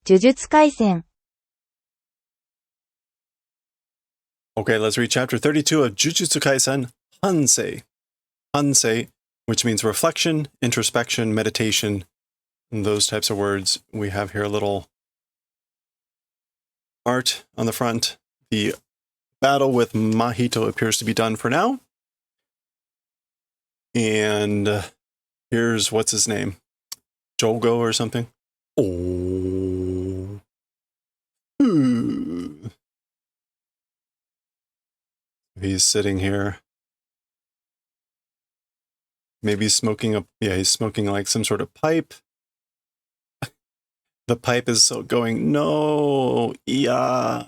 呪術廻戦 Okay, let's read chapter 32 of Jujutsu Kaisen, Hansei. Hansei, which means reflection, introspection, meditation, and those types of words. We have here a little art on the front. The battle with Mahito appears to be done for now. And here's what's his name? Jogo or something? Oh. He's sitting here. Maybe he's smoking he's smoking like some sort of pipe. The pipe is so going, no, yeah.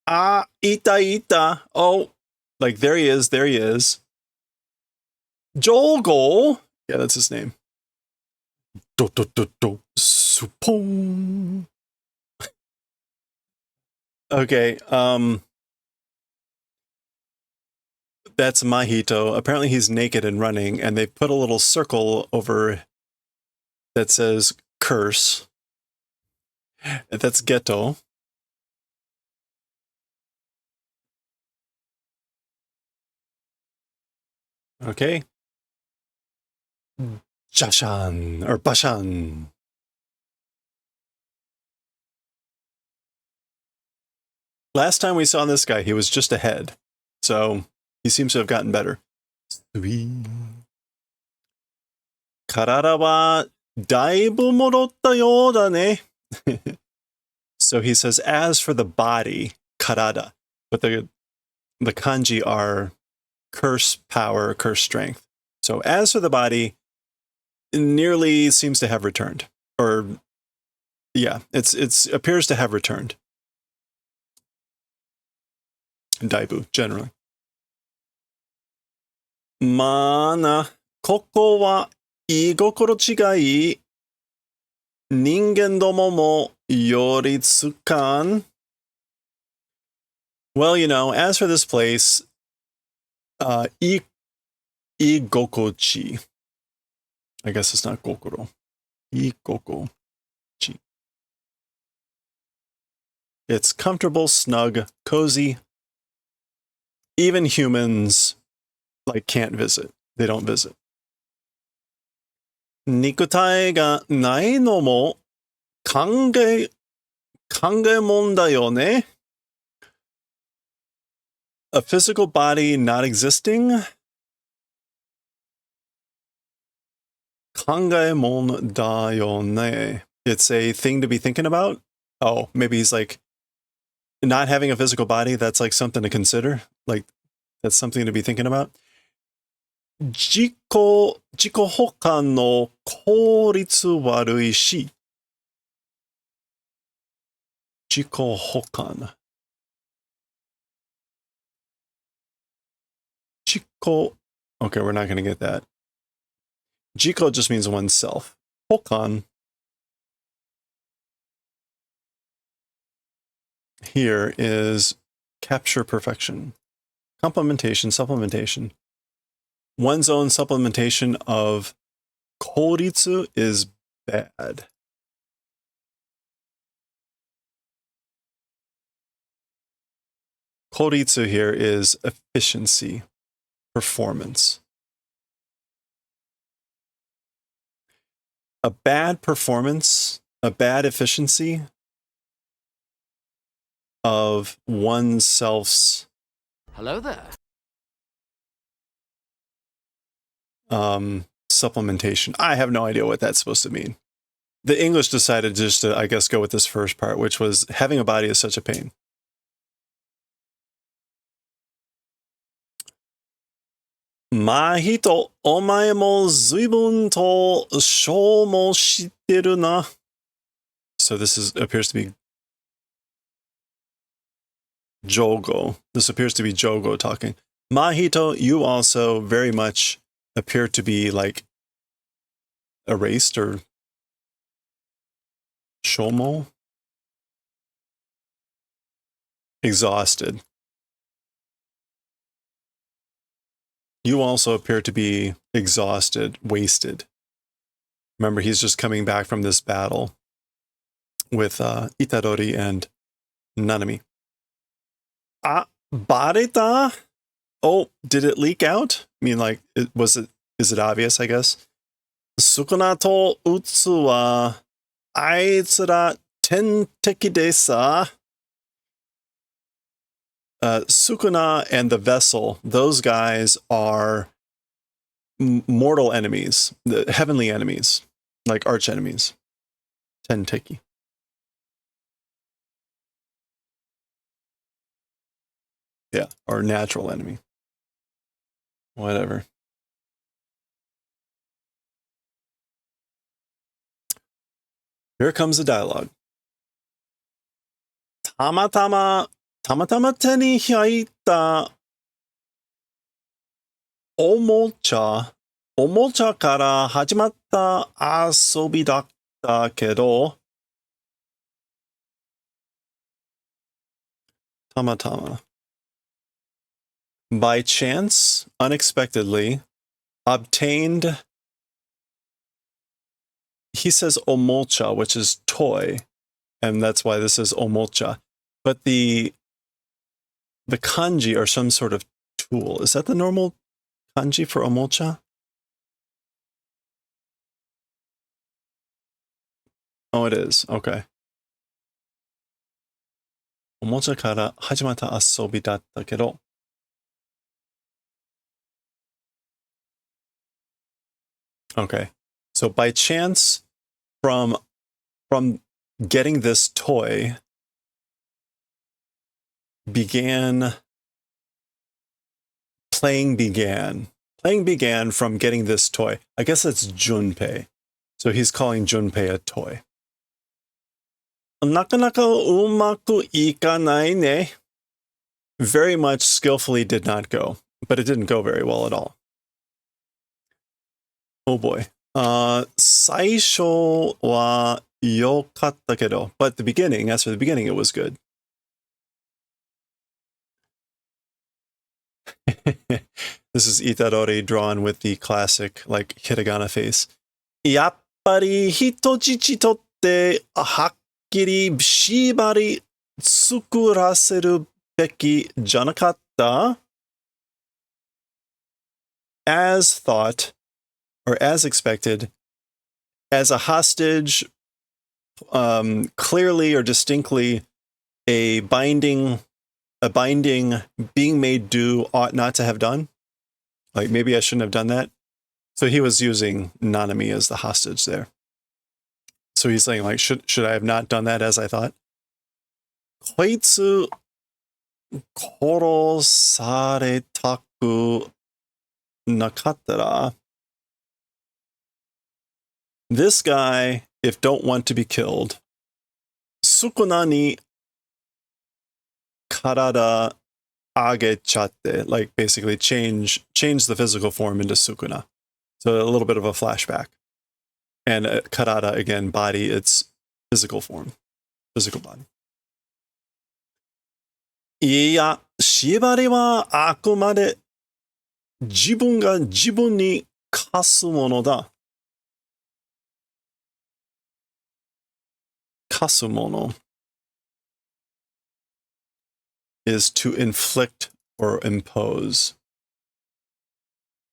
Ah, ita. Oh, like there he is. Jogo. Yeah, that's his name. Supong. Okay, that's Mahito. Apparently he's naked and running, and they put a little circle over that says curse. That's Geto. Okay. Jashan, or Bashan. Last time we saw this guy, he was just a head. So he seems to have gotten better. Karada wa daibu morotta you da ne. So he says, as for the body, karada. But the kanji are curse power, curse strength. So as for the body, nearly seems to have returned. Or, yeah, it's appears to have returned. Daibu, generally. Mana, koko wa igokoro chigai, ningen domo mo yoritsukan. Well, you know, as for this place, igokochi. I guess it's not kokoro. Igokochi. It's comfortable, snug, cozy. Even humans can't visit. They don't visit. Nikutai ga nai no mo kange mon da yo ne. A physical body not existing. Kange mon da yo ne. It's a thing to be thinking about. Oh, maybe he's like not having a physical body. That's like something to consider. Like that's something to be thinking about. Jiko hokan no kouritsu warui shi. Jiko hokan. Jiko. Okay, we're not going to get that. Jiko just means oneself. Hokan here is capture perfection. Complementation, supplementation. One's own supplementation of kouritsu is bad. Kouritsu here is efficiency, performance. A bad performance, a bad efficiency of oneself's. Hello there. Supplementation. I have no idea what that's supposed to mean. The English decided just to, I guess, go with this first part, which was having a body is such a pain. Mahito, omae mo zuibun to shou mo shitteru na. So this appears to be Jogo. This appears to be Jogo talking. Mahito, you also very much appear to be like erased or shomo. Exhausted. You also appear to be exhausted, wasted. Remember, he's just coming back from this battle. with Itadori and Nanami. Bareta? Oh, did it leak out? I mean, like, is it obvious, I guess? Sukuna to Utsu wa aitsura tenteki de sa. Sukuna and the vessel, those guys are mortal enemies, the heavenly enemies, like arch enemies. Tenteki. Yeah, or natural enemy. Whatever. Here comes the dialogue. Tamatama手に入ったおもちゃから始まった遊びだったけど、tamatama. By chance, unexpectedly, obtained, he says omocha, which is toy, and that's why this is omocha. But the kanji are some sort of tool. Is that the normal kanji for omocha? Oh, it is. Okay. Omocha kara hajimata asobi datta kedo. Okay. So by chance, from getting this toy, playing began from getting this toy. I guess that's Junpei. So he's calling Junpei a toy. Nakanaka umaku ikanai ne. Very much skillfully did not go, but it didn't go very well at all. Oh boy. Saisho wa yokatta kedo. But the beginning, as for the beginning, it was good. This is Itadori drawn with the classic, like, hiragana face. Yappari hitojichi totte hakkiri shibari tsukuraseru beki janakatta. As thought, or as expected, as a hostage, clearly or distinctly a binding being made do ought not to have done. Like, maybe I shouldn't have done that. So he was using Nanami as the hostage there. So he's saying, like, should I have not done that as I thought? Koitsu korosaretaku nakattara. This guy, if don't want to be killed, Sukuna ni karada agechatte, like basically change the physical form into Sukuna. So a little bit of a flashback. And karada, again, body, it's physical form, physical body. Iya, shibari wa akumade jibun ga jibun ni kasu mono da. Kasumono is to inflict or impose.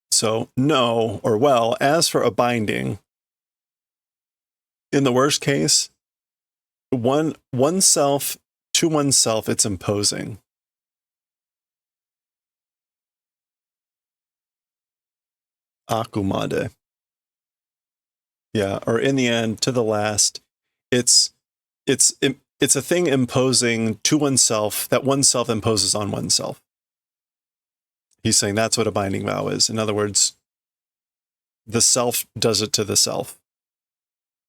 So, no, or well, as for a binding, in the worst case, oneself to oneself, it's imposing. Akumade. Yeah, or in the end, to the last, it's a thing imposing to oneself that oneself imposes on oneself. He's saying that's what a binding vow is. In other words, the self does it to the self.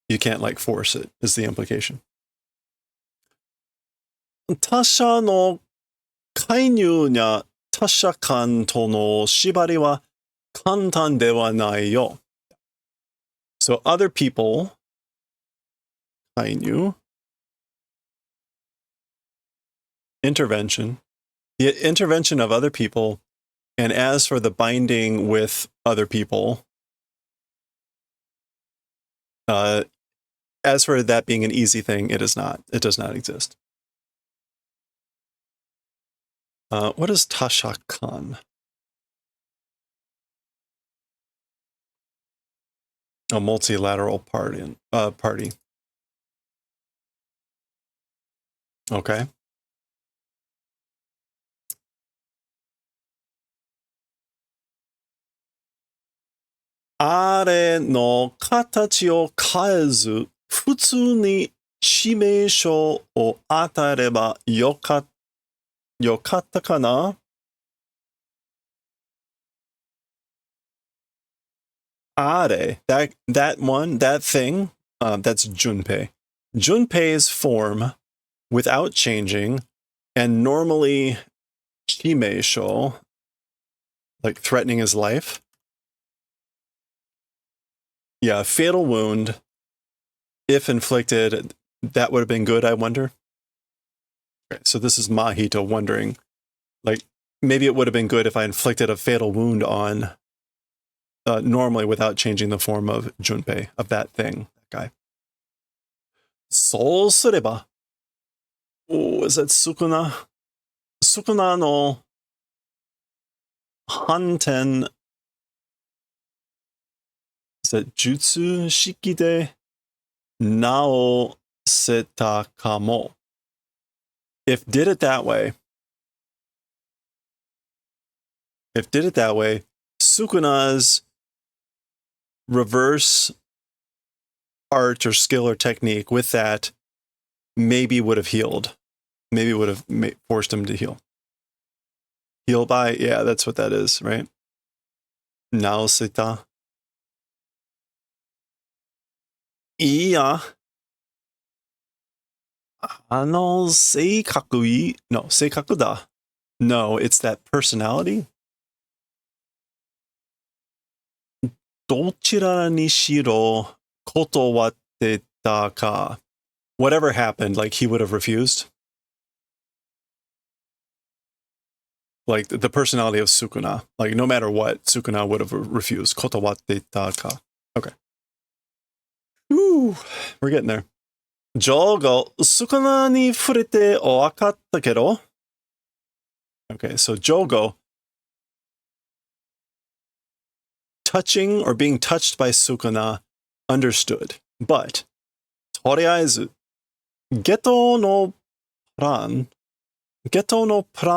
You can't, like, force it, is the implication. Tasha no kainyu nya tasha kan to no shibari wa kantan de wa nai yo. So other people, kainyu, intervention, the intervention of other people, and as for the binding with other people, as for that being an easy thing, it is not. It does not exist. What is Tashakan? A multilateral party. Okay. あれの形を変えず、普通に致命傷を与えればよかったかな? Are, that one, that thing, that's Junpei. Junpei's form without changing, and normally Chimeisho, like threatening his life. Yeah, fatal wound, if inflicted, that would have been good, I wonder. Okay, so this is Mahito wondering, like, maybe it would have been good if I inflicted a fatal wound on, normally without changing the form of Junpei, of that thing, that guy. そうすれば. Oh, is that Sukuna? Sukuna no Hanten. Is that Jutsu Shiki de Nao Seta Kamo? If did it that way, Sukuna's reverse art or skill or technique with that maybe would have healed. Maybe would have forced him to heal. Heal by, yeah, that's what that is, right? Naoseta. いいや。性格いい? No, 性格だ. No, it's that personality. どちらにしろ断ってたか. Whatever happened, like he would have refused. Like the personality of Sukuna. Like no matter what, Sukuna would have refused. 断ってたか. Okay. Ooh, we're getting there. ジョーがSukunaに触れて分かったけど. Okay, so Jogo touching or being touched by Sukuna understood. But とりあえずゲトのプラ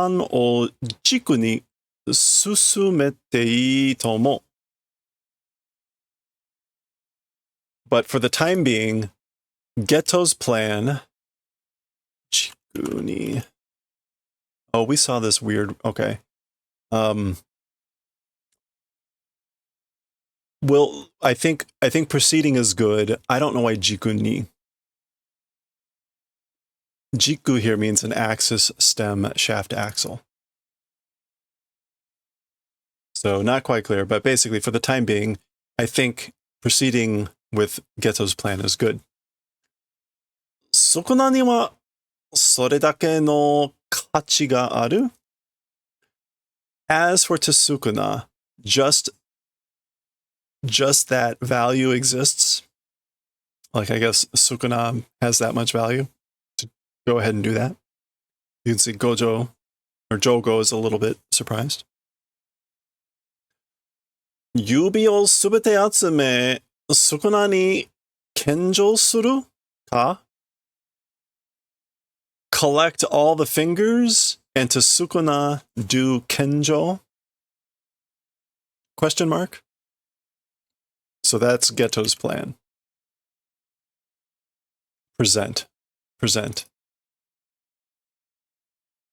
ンを軸に進めていいと思う. But for the time being, Geto's plan. Chikuni. Oh, we saw this weird. Okay. Well, I think proceeding is good. I don't know why Jikuni. Jiku here means an axis, stem, shaft, axle. So not quite clear, but basically for the time being, I think proceeding with Geto's plan is good. Sukuna ni wa sore dake no kachi ga aru? As for to Sukuna, just that value exists. Like I guess Sukuna has that much value to go ahead and do that. You can see Gojo or Jogo is a little bit surprised. Yubi o subete atsume Sukuna ni kenjo suru ka? Collect all the fingers and to Sukuna do kenjo? Question mark? So that's Geto's plan. Present.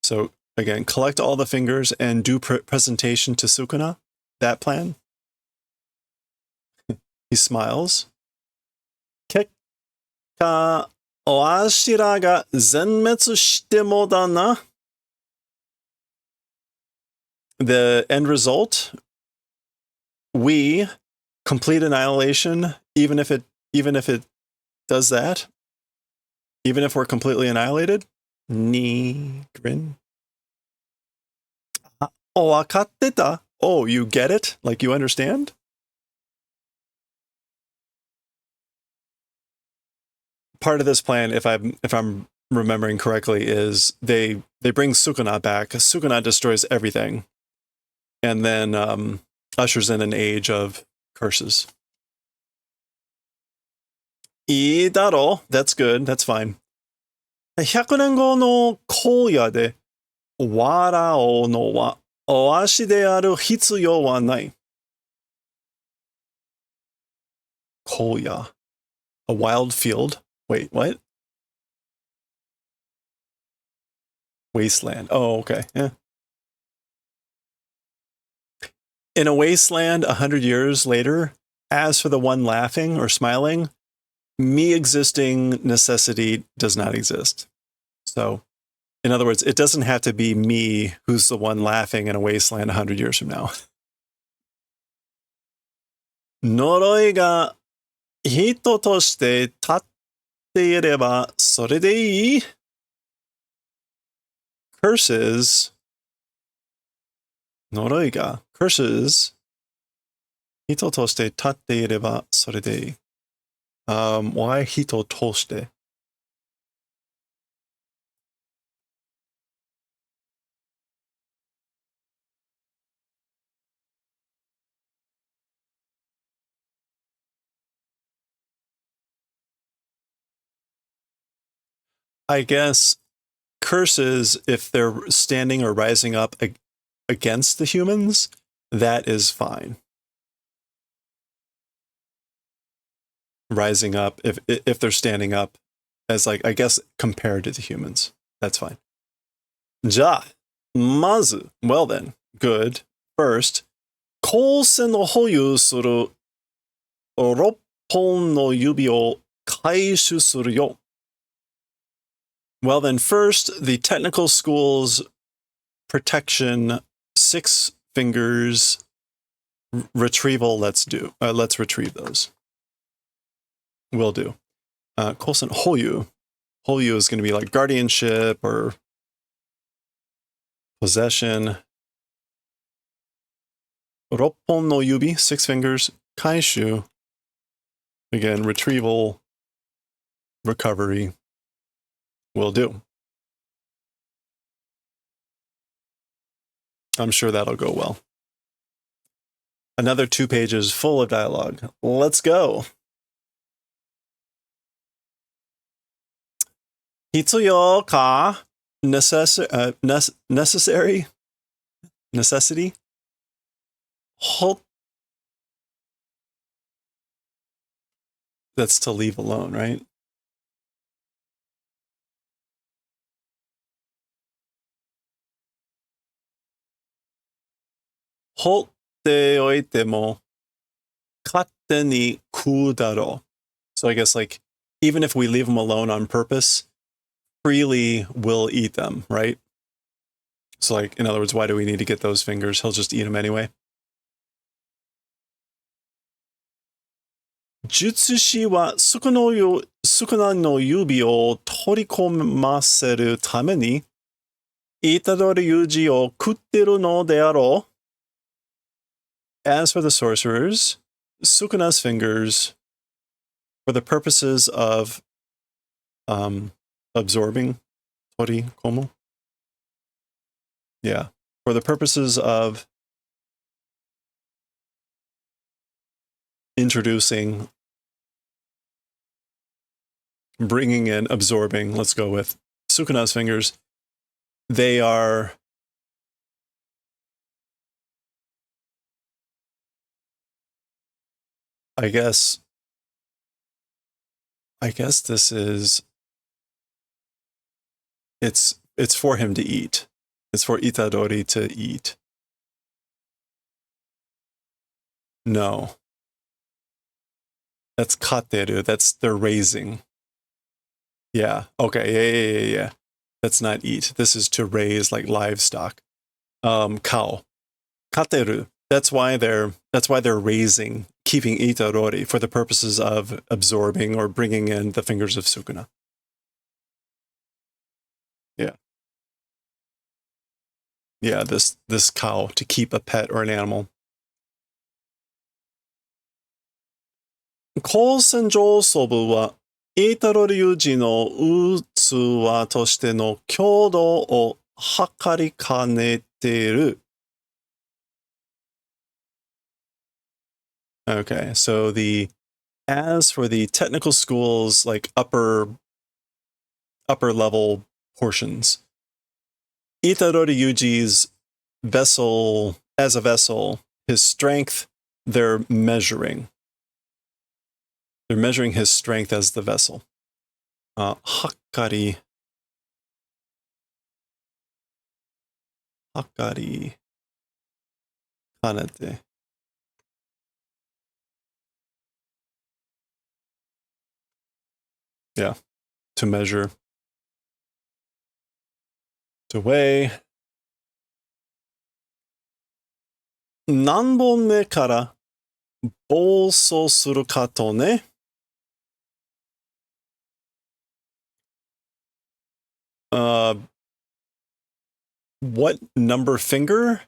So again, collect all the fingers and do presentation to Sukuna. That plan. He smiles. Kekka oashira ga zenmetsu shite mo da na. The end result, we complete annihilation, even if it does that, even if we're completely annihilated. Ni grin. Wakatte. Oh, you get it? Like you understand? part of this plan, if I'm remembering correctly, is they bring Sukuna back. Sukuna destroys everything, and then ushers in an age of curses. いいだろ? That's good. That's fine. 100年後の荒野で笑うのはお足である必要はない。荒野. A wild field. Wait, what? Wasteland. Oh, okay. Yeah. In a wasteland 100 years later, as for the one laughing or smiling, me existing necessity does not exist. So, in other words, it doesn't have to be me who's the one laughing in a wasteland 100 years from now. 呪いが人として立っていればそれでいい? Curses, 呪いが curses 人として立っていればそれでいい. Why 人として? I guess curses, if they're standing or rising up against the humans, that is fine. Rising up, if they're standing up as, like, I guess, compared to the humans, that's fine. じゃあ、まず、well then, good, first, 光線を保有する6本の指を回収するよ. Well then, first, the technical school's protection 6 fingers retrieval, let's retrieve those. Will do. 光線保有. 保有 is going to be like guardianship or possession. 6本の指, 6 fingers. 回収. Again, retrieval, recovery. Will do. I'm sure that'll go well. Another 2 pages full of dialogue. Let's go. 必要か? Necessary? Necessity? That's to leave alone, right? 放っておいても勝手に食うだろう. So I guess, like, even if we leave them alone on purpose, freely will eat them, right? So, like, in other words, why do we need to get those fingers? He'll just eat them anyway. 術師は少ないの指を取り込ませるために、イタドリユジを食ってるのであろう. As for the sorcerers, Sukuna's fingers, for the purposes of absorbing, tori komo? Yeah, for the purposes of introducing, bringing in, absorbing, let's go with Sukuna's fingers, they are I guess this is, it's for him to eat. It's for Itadori to eat. No. That's kateru. That's they're raising. Yeah. Okay. Yeah. That's not eat. This is to raise, like, livestock. Cow. Kateru. That's why they're raising, keeping Itadori for the purposes of absorbing or bringing in the fingers of Sukuna. Yeah. Yeah, this cow, to keep a pet or an animal. 光線上層部はイータロリュウジの器としての強度を測りかねている。Okay, so as for the technical schools, like upper level portions, Itarori Yuji's vessel, as a vessel, his strength, they're measuring. They're measuring his strength as the vessel. Hakari kanete. Yeah, to measure, to weigh. 何本目から暴走するかとね。What number finger?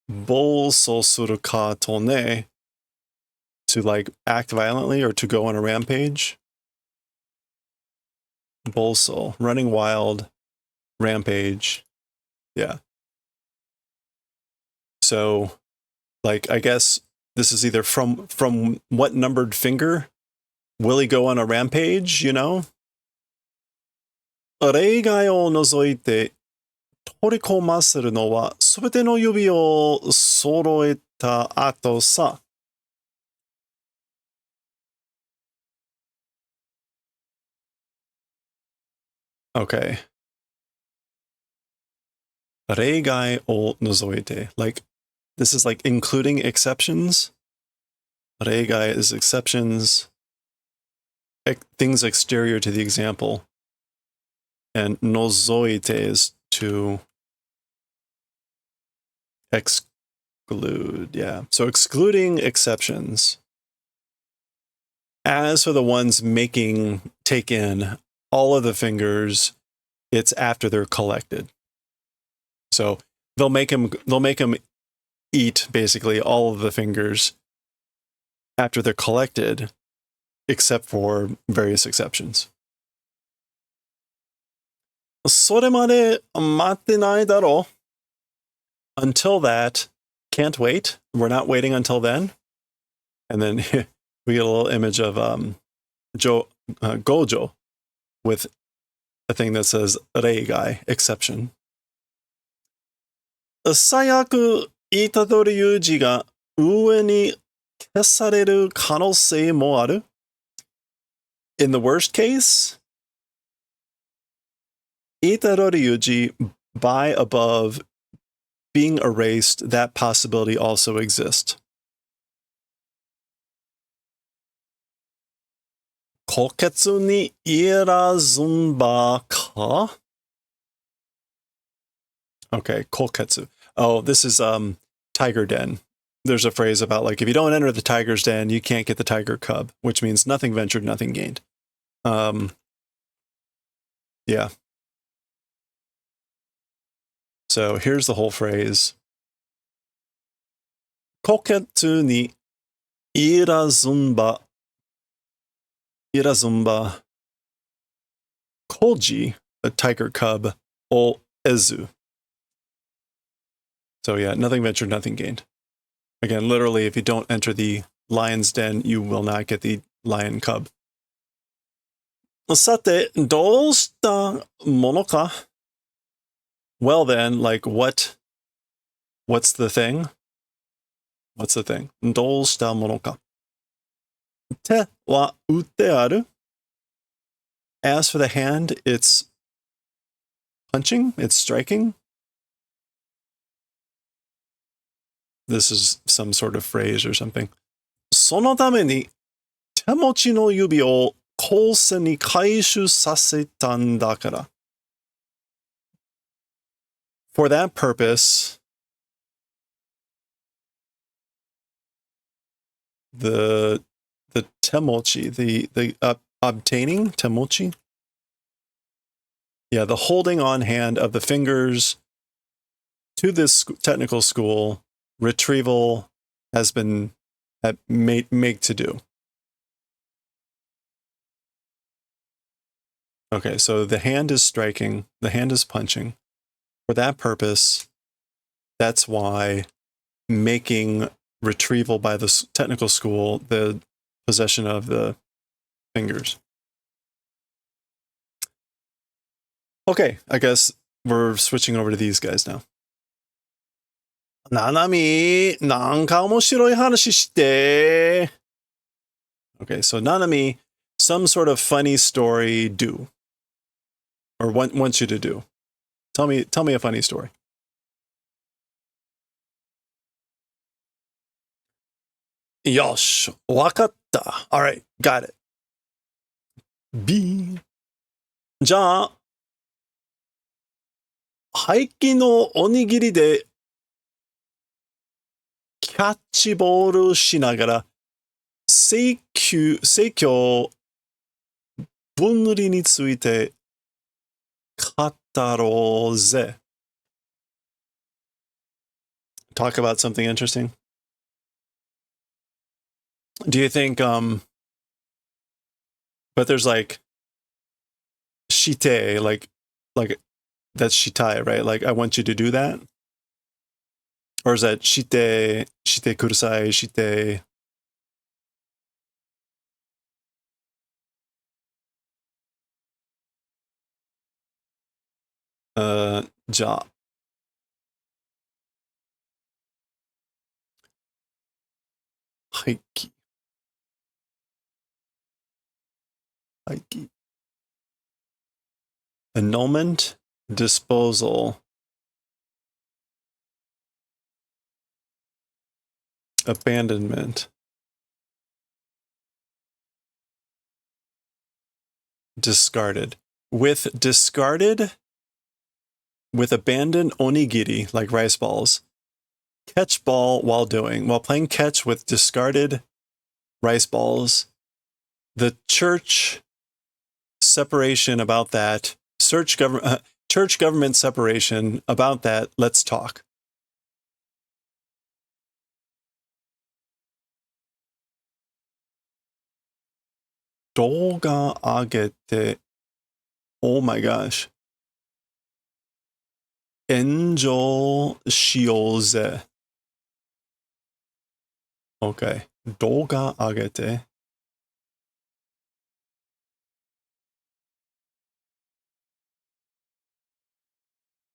暴走するかとね. To like act violently or to go on a rampage. Bolso, running wild, rampage. Yeah. So, like, I guess this is either from what numbered finger will he go on a rampage, you know? 例外を除いて取り込ませるのはすべての指を揃えた後さ。Okay. 例外を除いて. Like, this is like including exceptions. 例外 is exceptions. Things exterior to the example. And 除いて is to exclude. Yeah. So excluding exceptions. As for the ones take in all of the fingers, it's after they're collected. So they'll make him eat basically all of the fingers after they're collected, except for various exceptions. それまで待ってないだろう. Until that, can't wait. We're not waiting until then. And then we get a little image of Gojo with a thing that says Reigai, exception. 最悪、イタドリユージが上に消される可能性もある. In the worst case, Itadori Yuji by above being erased, that possibility also exists. 虎穴に入らずんばか? Okay, koketsu. Oh, this is tiger den. There's a phrase about like if you don't enter the tiger's den, you can't get the tiger cub, which means nothing ventured, nothing gained. Yeah. So here's the whole phrase. Koketsu ni irazumba. Irazumba. Koji, a tiger cub, o ezu. So yeah, nothing ventured, nothing gained. Again, literally, if you don't enter the lion's den, you will not get the lion cub. さて、どうしたものか? Well then, like what's the thing? What's the thing? どうしたものか? 手は打ってある? As for the hand, it's punching, it's striking. This is some sort of phrase or something. そのために手持ちの指を後世に回収させたんだから. For that purpose, the temochi, the obtaining temochi, yeah, the holding on hand of the fingers to this technical school, retrieval has been made to do. Okay, so the hand is striking, the hand is punching. For that purpose, that's why making retrieval by the technical school the possession of the fingers. Okay, I guess we're switching over to these guys now. Nanami, なんか面白い話して. Okay, so Nanami, some sort of funny story do. Or wants you to do. Tell me a funny story. Yosh, わかった. All right, got it. B. じゃあ、廃棄のおにぎりでキャッチボールしながら正教分離について語ろうぜ. Talk about something interesting. Do you think but there's like shite, like that's shitai, right? Like I want you to do that? Or is that shite kurusai, shite? Ja. Haiki. Annulment, disposal, abandonment, discarded. With discarded, with abandoned onigiri, like rice balls, catch ball while playing catch with discarded rice balls, the church separation about that, church government separation about that, let's talk. Doga agete. Oh my gosh. Enjo shioze. Okay. Doga agete.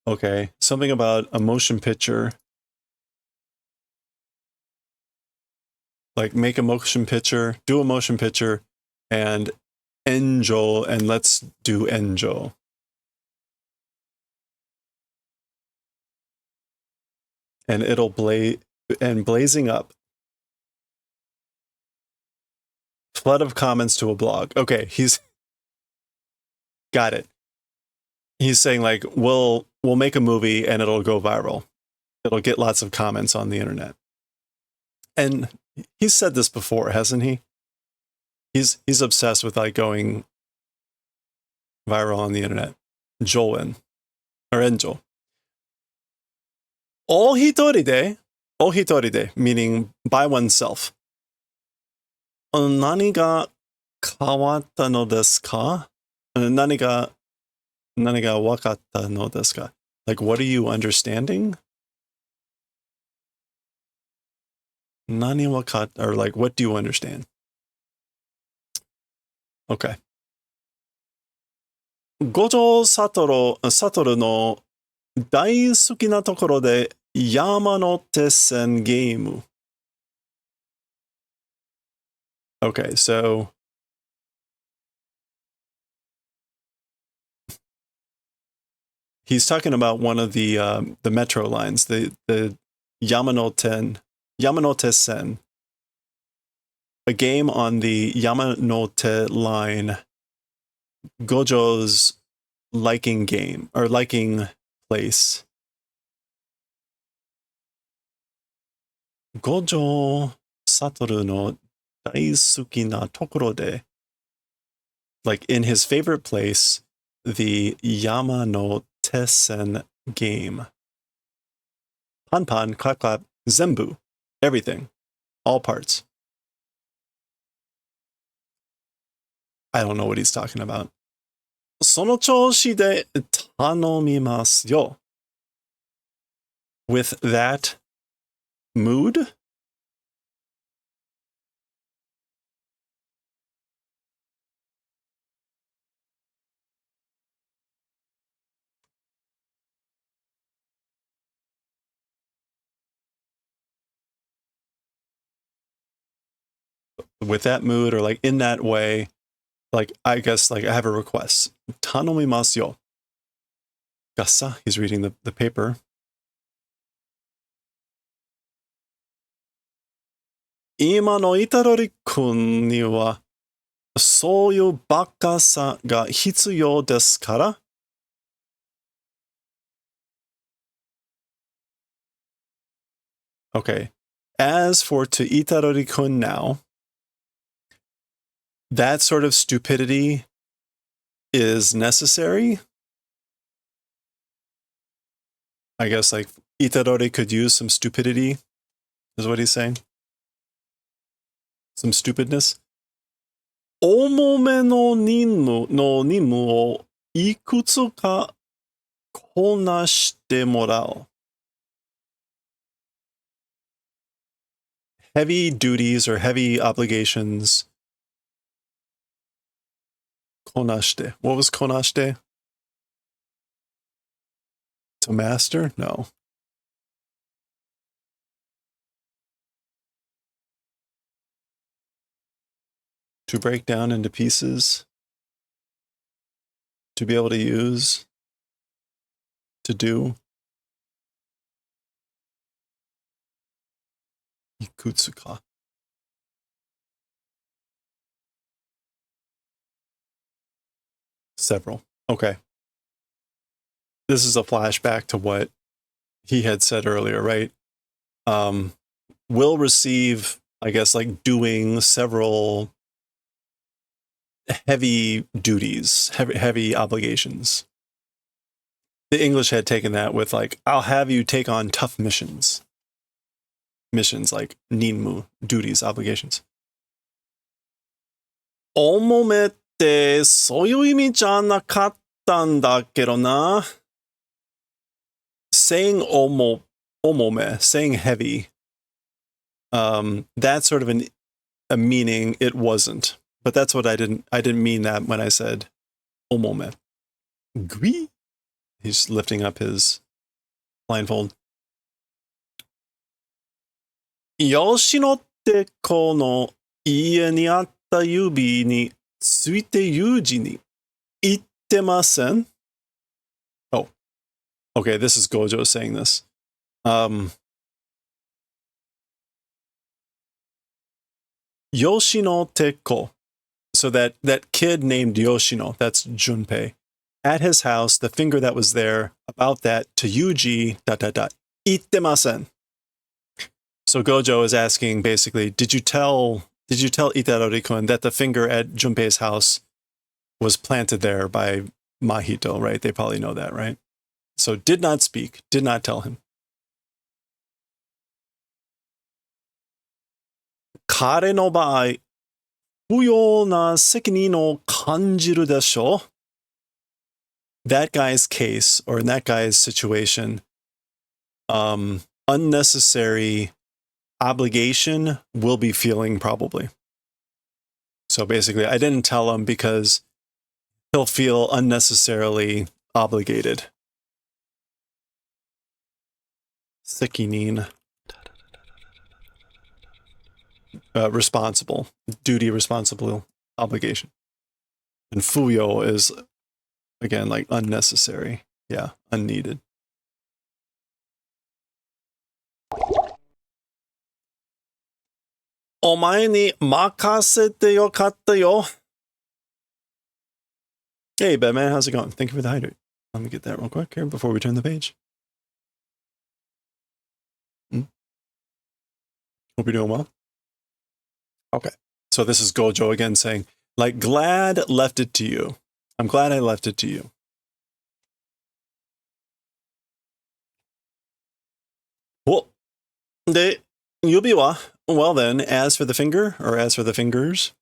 Okay. Something about a motion picture. Like make a motion picture, do a motion picture, and enjo, and let's do enjo. And it'll blazing up. Flood of comments to a blog. Okay, he's got it. He's saying like, we'll make a movie and it'll go viral. It'll get lots of comments on the internet. And he's said this before, hasn't he? He's obsessed with like going viral on the internet. Joen or Enjo. Ohitori de, meaning by oneself. 何が変わったのですか? 何が分かったのですか? Like, what are you understanding? 何分かった or like, what do you understand? Okay. 五条悟の大好きなところで山手線ゲーム. Okay, so he's talking about one of the metro lines, the Yamanote Sen, a game on the Yamanote line. Gojo's liking game or liking place. Gojo Satoru no daisuki na tokoro de, like in his favorite place, the Yamanote Sen game. Pan pan, clap clap, zenbu, everything, all parts. I don't know what he's talking about. その調子で頼みますよ. With that mood? With that mood, or like in that way, like I guess like I have a request. 頼みますよ. Gassa, he's reading the paper. 今のイタドリ君にはそういうバカさが必要ですから。Okay. As for to Itadori-kun now, that sort of stupidity is necessary. I guess like Itadori could use some stupidity, is what he's saying. Some stupidness. 重めの任務をいくつかこなしてもらう. Heavy duties or heavy obligations. こなして. What was こなして? To master? No. To break down into pieces. To be able to use. To do. いくつか. Several. Okay. This is a flashback to what he had said earlier, right? Will receive, I guess, like doing several heavy duties, heavy obligations. The English had taken that with like, I'll have you take on tough missions. Missions like ninmu, duties, obligations. 重めってそういう意味じゃなかったんだけどな. Saying omome, saying heavy, that's sort of a meaning it wasn't. But that's what I didn't mean that when I said omome. Gui? He's lifting up his blindfold. 吉野って子の家にあった指について有事に行ってません? Oh. Okay, this is Gojo saying this. Yoshino Teko. So that kid named Yoshino, that's Junpei. At his house, the finger that was there, about that, to Yuji, ... Ittemasen. So Gojo is asking basically, did you tell Itadori-kun that the finger at Junpei's house was planted there by Mahito, right? They probably know that, right? So did not speak, did not tell him. 彼の場合、不要な責任を感じるでしょ? That guy's case, or in that guy's situation, unnecessary obligation will be feeling probably. So basically, I didn't tell him because he'll feel unnecessarily obligated. 責任. Responsible, duty, responsible, obligation. And fuyo is, again, like unnecessary. Yeah, unneeded. お前に任せてよかったよ. Hey, Batman, how's it going? Thank you for the hydrate. Let me get that real quick here before we turn the page. Hope you're doing well. Okay, so this is Gojo again saying, like, glad left it to you. I'm glad I left it to you. Well, de yubi wa. Well then, as for the finger, or as for the fingers,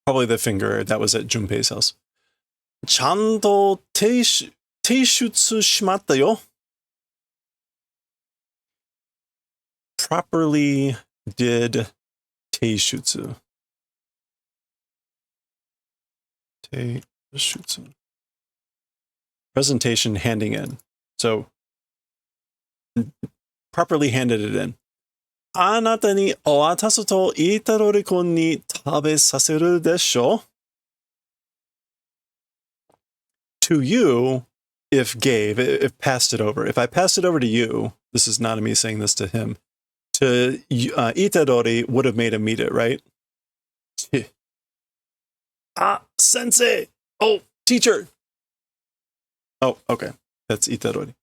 Probably the finger that was at Junpei's house. ちゃんと提出しまったよ. Properly did teishutsu. Teishutsu. Presentation, handing in. So, properly handed it in. あなたに渡すと言った通り君に食べさせるでしょ? To you, if passed it over. If I passed it over to you, this is not me saying this to him, to Itadori would have made him eat it, right? Sensei! Oh, teacher! Oh, okay. That's Itadori.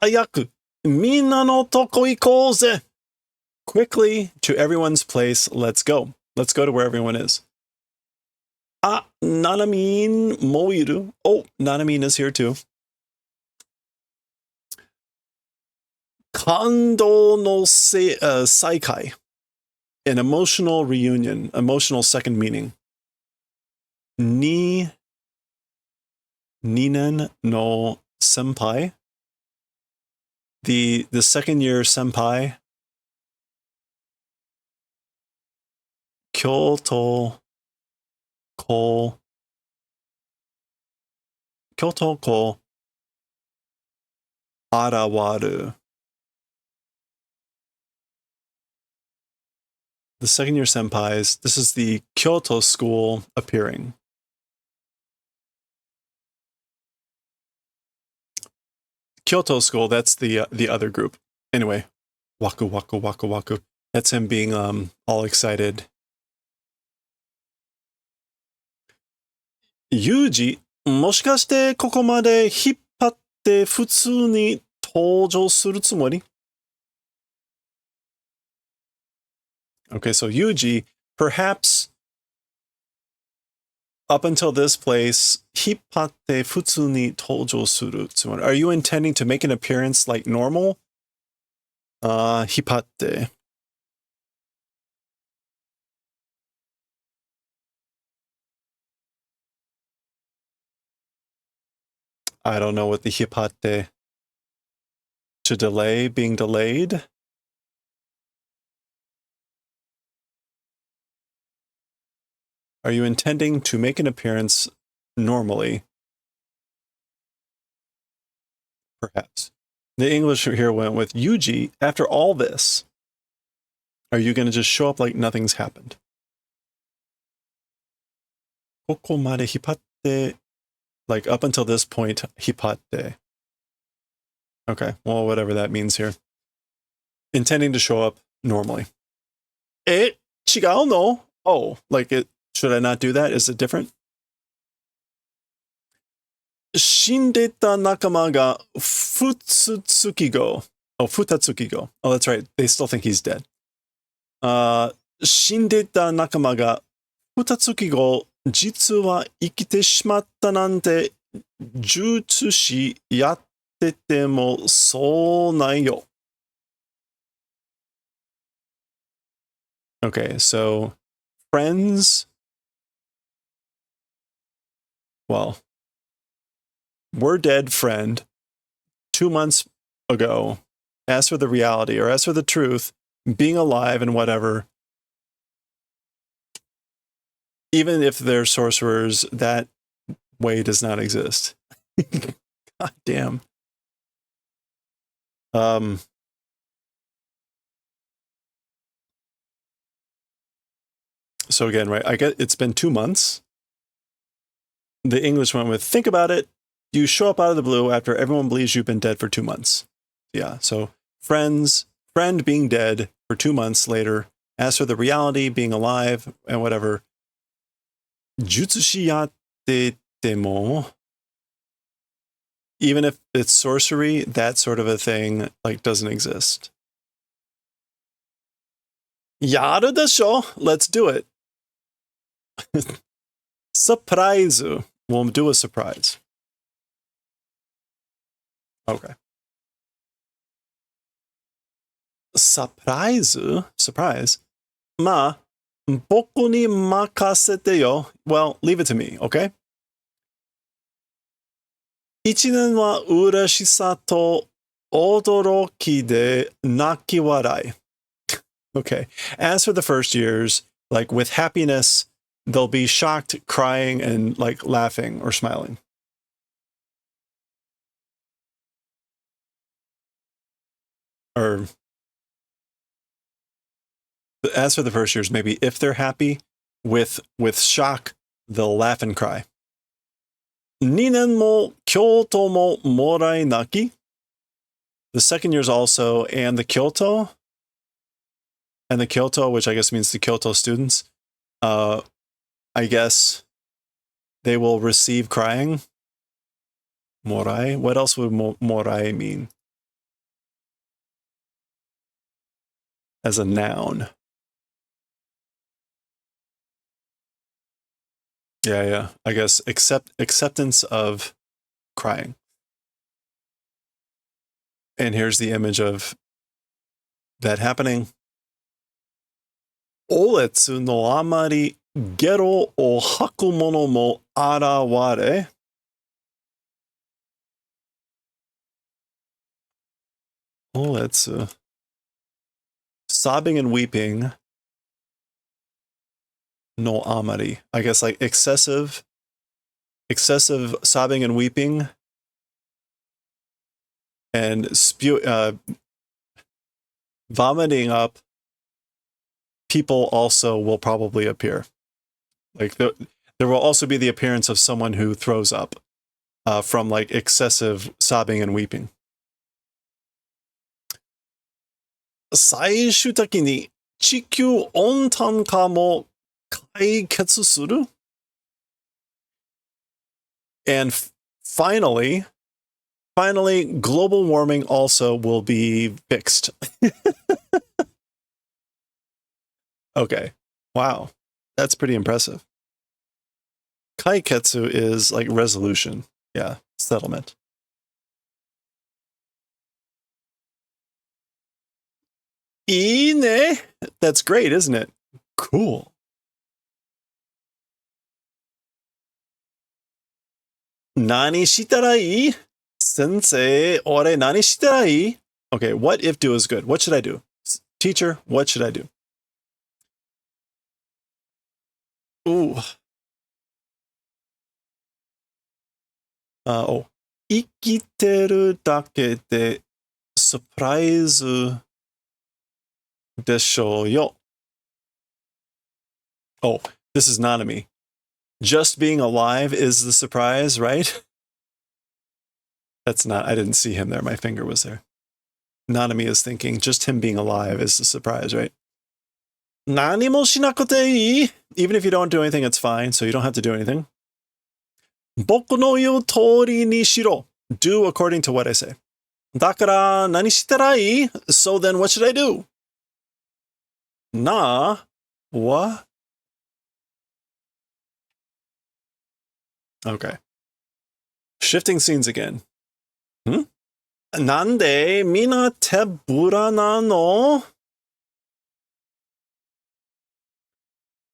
早く、みんなのとこ行こうぜ! Quickly, to everyone's place, let's go. Let's go to where everyone is. Nanamin moiru. Oh, Nanamin is here too. Kando no saikai. An emotional reunion, emotional second meaning. Ninen no senpai. The second year senpai. Kyoto ko arawaru. The second year senpais, this is the Kyoto school appearing. Kyoto school, that's the other group. Anyway, waku waku waku waku. That's him being all excited. Yuji, もしかしてここまで引っ張って普通に登場するつもり? Okay, so Yuji, perhaps up until this place, 引っ張って普通に登場するつもり. Are you intending to make an appearance like normal? 引っ張って. I don't know what the 引っ張って. To delay, being delayed? Are you intending to make an appearance normally? Perhaps. The English here went with Yuji, after all this, are you going to just show up like nothing's happened? ここまで引っ張って, like up until this point, 引っ張って. Okay, well, whatever that means here. Intending to show up normally. 違うの? Oh, like it. Should I not do that? Is it different? 死んでた仲間が2月後. Oh, 2月後. Oh, that's right. They still think he's dead. 死んでた仲間が2月後、実は生きてしまったなんて、術師やっててもそうないよ. Okay, so friends. Well, we're dead friend 2 months ago. As for the reality, or as for the truth, being alive and whatever, even if they're sorcerers, that way does not exist. God damn. So again, right, I get it's been 2 months. The English went with, think about it. You show up out of the blue after everyone believes you've been dead for 2 months. Yeah, so friend being dead for 2 months later. As for the reality, being alive and whatever, jutsushi yatte demo, even if it's sorcery, that sort of a thing like doesn't exist. Yaru desho, let's do it. Surprise. We'll do a surprise. Okay. Surprise? まあ、Boku ni makasete yo. Well, leave it to me, okay? 一年は嬉しさと驚きで泣き笑い. Okay. As for the first years, like with happiness, they'll be shocked, crying, and like laughing or smiling. Or as for the first years, maybe if they're happy, with shock, they'll laugh and cry. 2年も京都ももらい泣き. The second year's also, and the Kyoto, which I guess means the Kyoto students, I guess they will receive crying. Morai? What else would morai mean? As a noun. Yeah. I guess acceptance of crying. And here's the image of that happening. Oretsu no amari gero o haku mono mo araware. Oretsu. Sobbing and weeping. No amari. I guess like excessive sobbing and weeping. And vomiting up, people also will probably appear. Like there will also be the appearance of someone who throws up from like excessive sobbing and weeping. 最終的に地球温暖化も解決する? And finally, global warming also will be fixed. Okay. Wow. That's pretty impressive. Kaiketsu is like resolution. Yeah, settlement. Ine? That's great, isn't it? Cool. Nani shitarai? Sensei, ore nani shitarai? Okay, what if do is good? What should I do? Teacher, what should I do? Ooh. Ikiteru dake de surprise desho yo. Oh, this is Nanami. Just being alive is the surprise, right? That's not, I didn't see him there. My finger was there. Nanami is thinking just him being alive is the surprise, right? Nani mo shinakute ii? Even if you don't do anything, it's fine, so you don't have to do anything. Boku no you tori ni shiro. Do according to what I say. Dakara nani shitarai? So then what should I do? Na? What? Okay. Shifting scenes again. Nande mina tebura nano?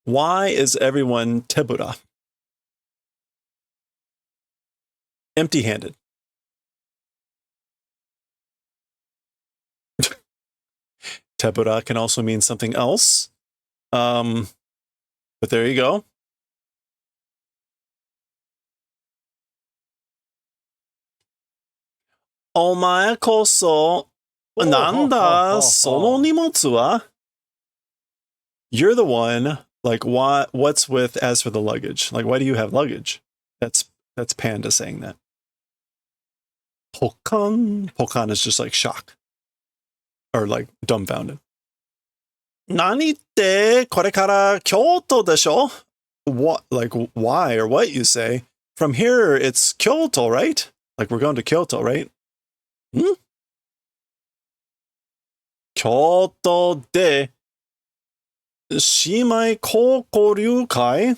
Why is everyone tebura? Empty-handed. Tebura can also mean something else. But there you go. Omae koso nanda sono nimotsu wa? You're the one, like, what's with as for the luggage? Like, why do you have luggage? That's Panda saying that. Pokan? Pokan is just like shock. Or like dumbfounded. Nani te korekara Kyoto desho? What, like, why or what you say? From here, it's Kyoto, right? Like, we're going to Kyoto, right? Kyoto de Shimai Kokoryu Kai?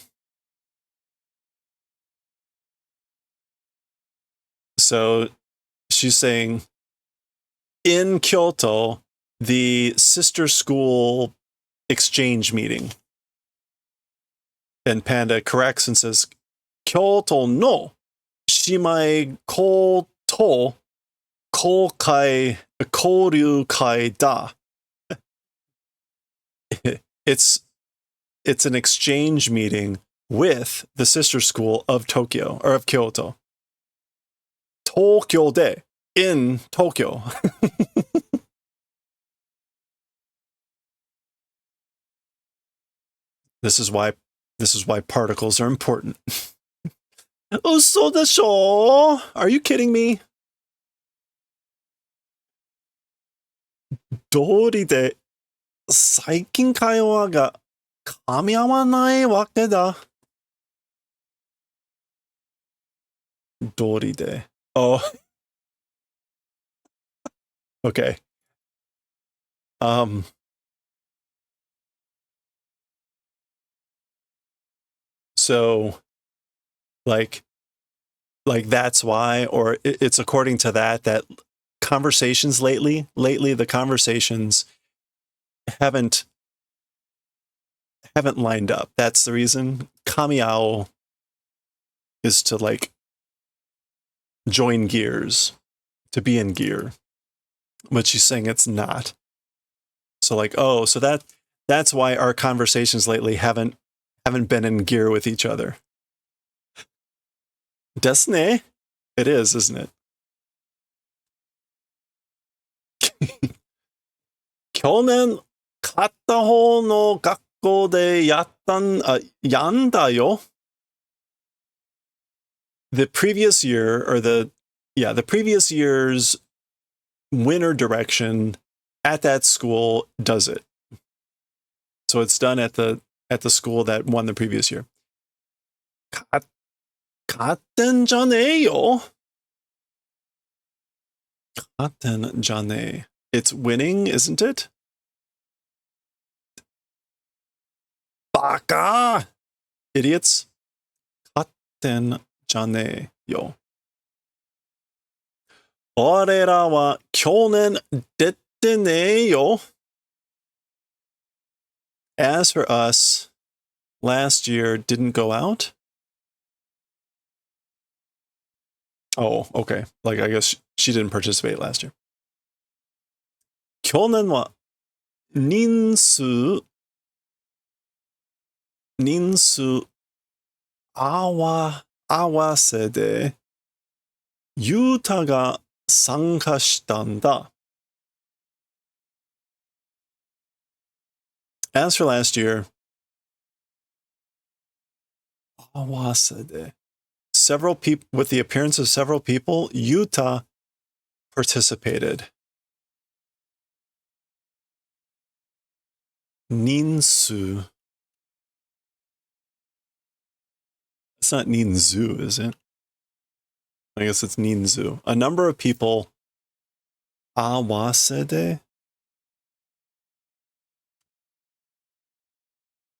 So she's saying in Kyoto, the sister school exchange meeting. And Panda corrects and says, Kyoto no shimai ko to kokai koryu kai da. It's an exchange meeting with the sister school of Tokyo, or of Kyoto. Tokyo de, in Tokyo. This is why particles are important. Uso desho? Are you kidding me? Dori de saikin kaiwa ga kamiawanai wake da. Dori de. Oh. Okay. So like that's why, or it's according to that conversations lately the conversations haven't lined up. That's the reason. Kamiao is to like join gears, to be in gear. But she's saying it's not. So like, oh, so that's why our conversations lately haven't been in gear with each other. Desu ne? It is, isn't it? 去年買った方の学校でやんだよ. The previous year, or the previous year's winter direction at that school does it. So it's done at the school that won the previous year. 買ってんじゃねえよ. 買ってんじゃねえ. It's winning, isn't it? Baka! Idiots. 買ってんじゃねえよ. 俺らは去年出てねえよ. As for us, last year didn't go out? Oh, okay. Like, I guess she didn't participate last year. 去年は人数合わせでユータが参加したんだ. As for last year, 合わせで several people, with the appearance of several people, Yuta participated. 人数. It's not ninzu, is it? I guess it's ninzu. A number of people. Awasede?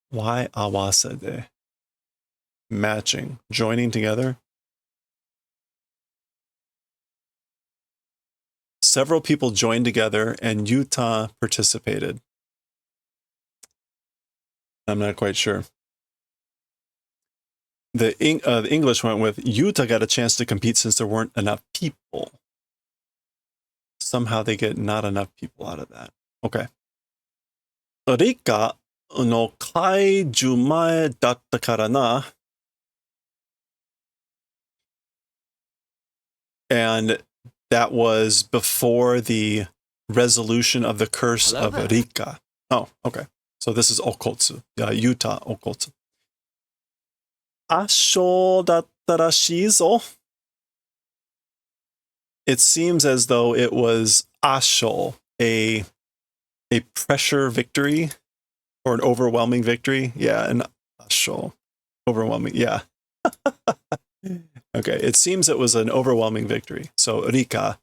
Why awasede? Matching. Joining together. Several people joined together and Yuta participated. I'm not quite sure. The English went with Yuta got a chance to compete since there weren't enough people. Somehow they get not enough people out of that. Okay. Rika no kaiju mae datta kara na. And that was before the resolution of the curse of Rika. Oh, okay. So this is Okotsu. Yuta Okotsu. Asho datta rashii zo. It seems as though it was asho, a pressure victory or an overwhelming victory. Yeah, an asho. Overwhelming, yeah. Okay, it seems it was an overwhelming victory. So Rika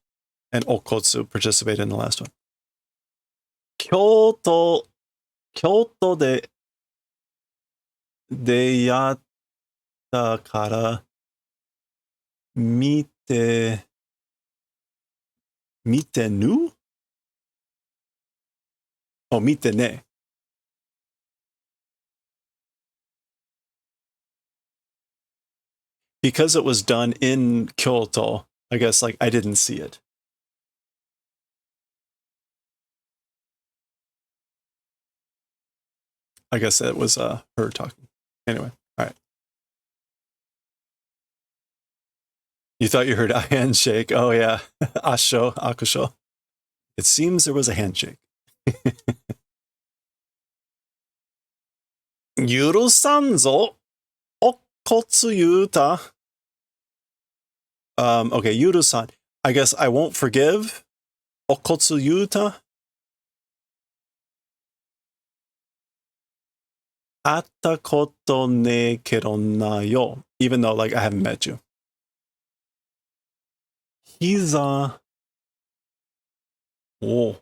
and Okotsu participated in the last one. Kyoto de yatta kara mite nu? Oh, mite ne. because it was done in Kyoto, I guess like I didn't see it. I guess that was her talking. Anyway, all right. You thought you heard a handshake. Oh yeah. Asho, akusho. It seems there was a handshake. Yurusanzo okotsu yuta. Okay, yurusan. I guess I won't forgive. Okotsu yuta. Atta koto ne keronna yo. Even though like I haven't met you. Hiza. Oh.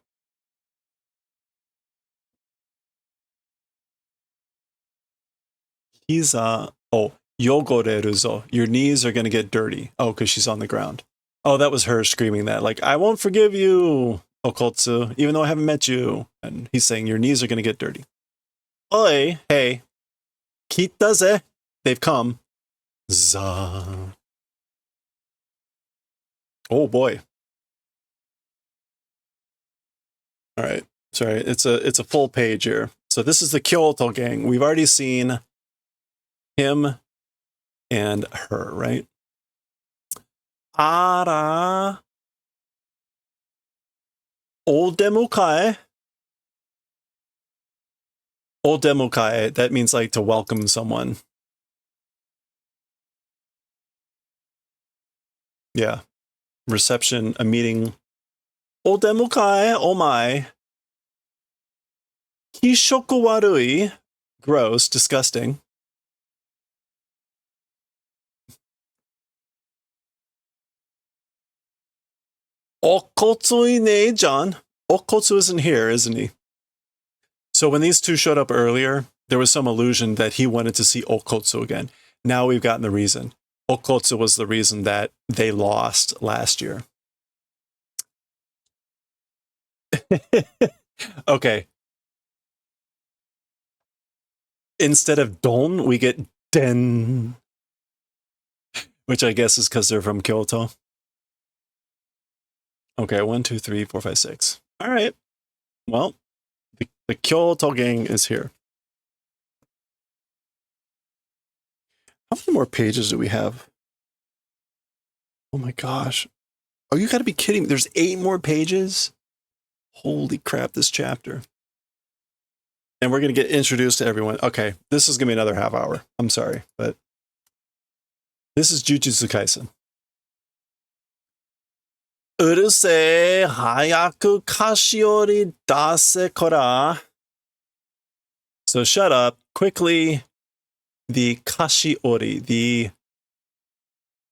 Hiza. Oh. Yogoreruzo. Your knees are going to get dirty. Oh, because she's on the ground. Oh, that was her screaming that. Like, I won't forgive you, Okotsu, even though I haven't met you. And he's saying, your knees are going to get dirty. Oi, hey. Kitaze. They've come. Za. Oh, boy. All right. Sorry, it's a full page here. So this is the Kyoto gang. We've already seen him and her, right? Ara odemukae. Odemukae, that means like to welcome someone. Yeah. Reception, a meeting. Odemukae, omae. Kishoku warui. Gross, disgusting. Okotsu ne John. Okotsu isn't here, isn't he? So when these two showed up earlier, there was some illusion that he wanted to see Okotsu again. Now we've gotten the reason. Okotsu was the reason that they lost last year. Okay. Instead of don, we get den. Which I guess is because they're from Kyoto. Okay, 1, 2, 3, 4, 5, 6. All right. Well, the Kyoto gang is here. How many more pages do we have? Oh my gosh. Oh, you gotta be kidding me. There's 8 more pages? Holy crap, this chapter. And we're gonna get introduced to everyone. Okay, this is gonna be another half hour. I'm sorry, but this is Jujutsu Kaisen. Uruse hayaku kashiori dase kora. So shut up quickly. The kashiori,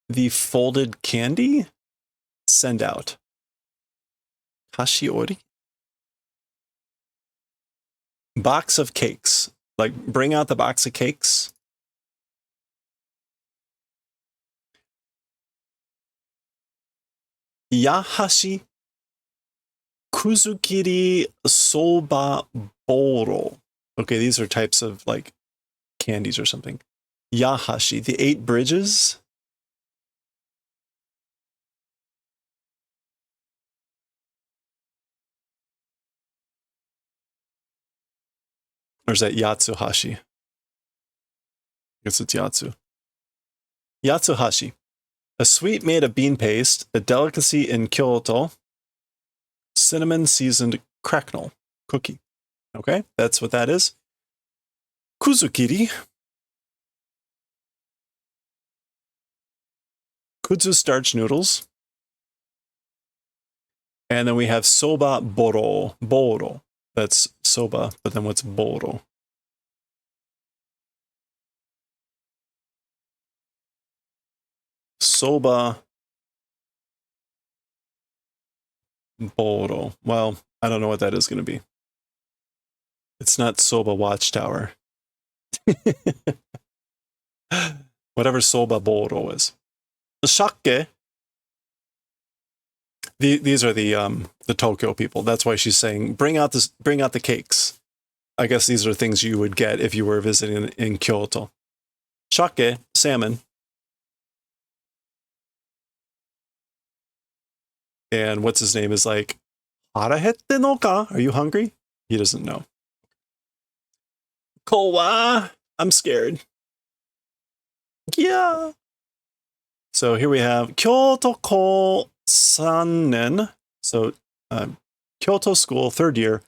the folded candy, send out. Kashiori? Box of cakes. Like, bring out the box of cakes. Yahashi kuzukiri soba boro. Okay, these are types of, like, candies or something. Yahashi, the 8 bridges. Or is that Yatsuhashi? I guess it's Yatsu. Yatsuhashi. A sweet made of bean paste, a delicacy in Kyoto. Cinnamon seasoned cracknel cookie. Okay, that's what that is. Kuzukiri. Kudzu starch noodles. And then we have soba boro. Boro. That's soba, but then what's boro? Soba boro. Well, I don't know what that is going to be. It's not soba watchtower. Whatever soba boro is. Sake. These are the Tokyo people. That's why she's saying bring out the cakes. I guess these are things you would get if you were visiting in Kyoto. Sake, salmon. And what's his name is like, Arahette no ka? Are you hungry? He doesn't know. Kowa, I'm scared. Yeah. So here we have Kyoto Ko Sannen. So Kyoto School, 3rd year.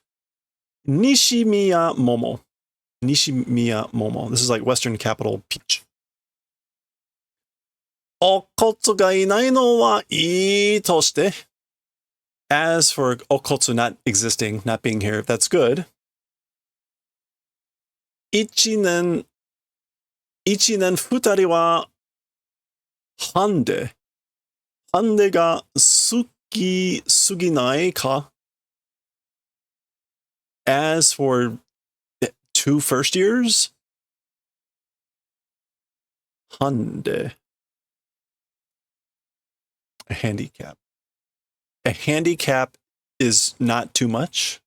Nishimiya Momo. Nishimiya Momo. This is like Western Capital Peach. Okotsu ga inai no wa ii to shite. As for Okotsu not existing, not being here, that's good. Ichinen futari wa hande. Hande ga sugi suginai ka. As for 2 first years, hande. A handicap. A handicap is not too much.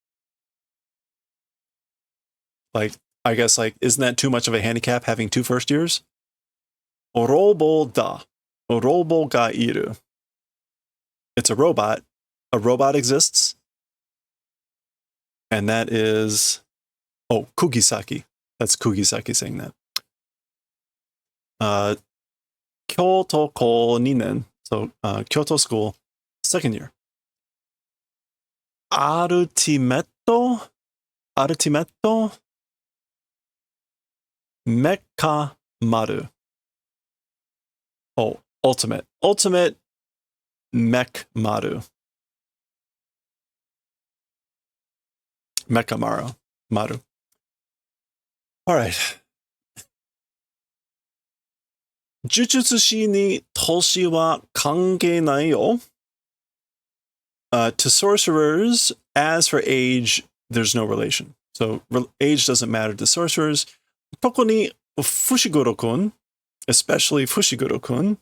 Like, I guess, like, isn't that too much of a handicap having 2 first years? Orobo da. Orobo ga iru. It's a robot. A robot exists. And that is, oh, Kugisaki. That's Kugisaki saying that. Kyoto ko ninen. So, Kyoto School, 2nd year. Artimetto? Mecha Maru. Oh, ultimate. Ultimate Mech Maru. Mecha Maru. All right. Jujutsu shi ni toshi wa kangei nai yo. To sorcerers, as for age, there's no relation. So age doesn't matter to sorcerers. Toko ni Fushiguro-kun, especially Fushiguro-kun.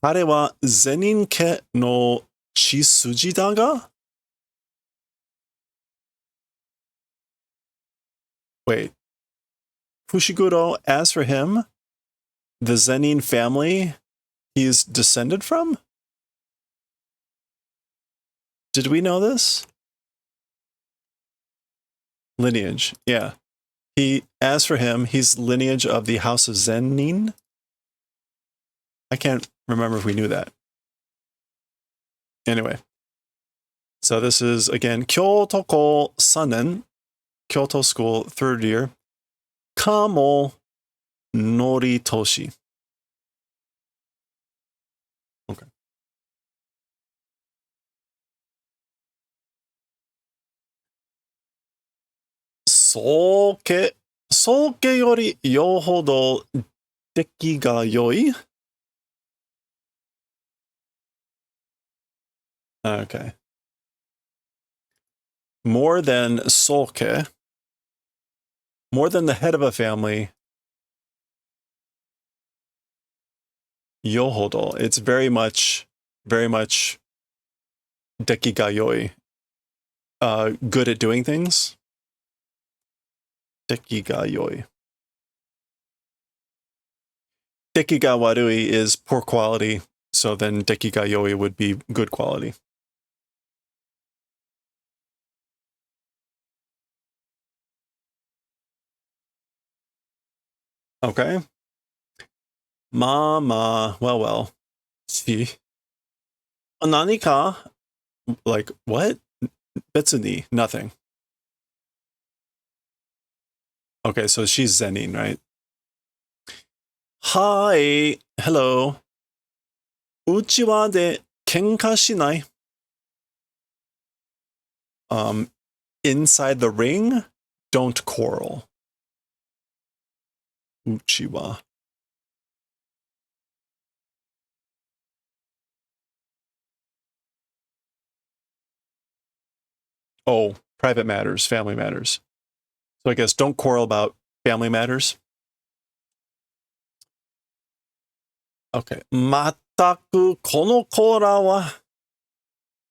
Kare wa zenin-ke no chisuji da ga? Wait. Fushiguro, as for him, the Zenin family he's descended from? Did we know this? Lineage, yeah. As for him, he's lineage of the house of Zenin. I can't remember if we knew that. Anyway. So this is, again, Kyoto ko Sanen, Kyoto School, 3rd year. Kamo Noritoshi. Okay. Soke yori yo hodo deki ga yoi? Okay. More than soke, more than the head of a family, yohodo. It's very much deki ga yoi. Good at doing things. Deki ga yoi. Deki ga warui is poor quality, so then deki ga yoi would be good quality. Okay. Well. See. Nanika, like, what? Betsuni, nothing. Okay, so she's Zenin, right? Hi, hello. Uchi wa de kenka shinai. Inside the ring, don't quarrel. Uchi wa. Oh, private matters, family matters. So I guess don't quarrel about family matters. Okay. Mataku kono kora wa.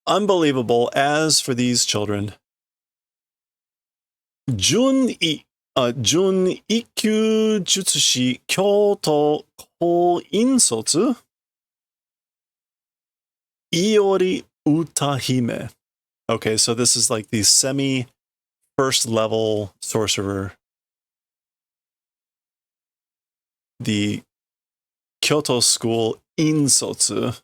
Unbelievable. As for these children. Jun-ikyu jutsushi Kyoto ko insotsu. Iori Utahime. Okay, so this is like the semi first level sorcerer. The Kyoto School Insotsu.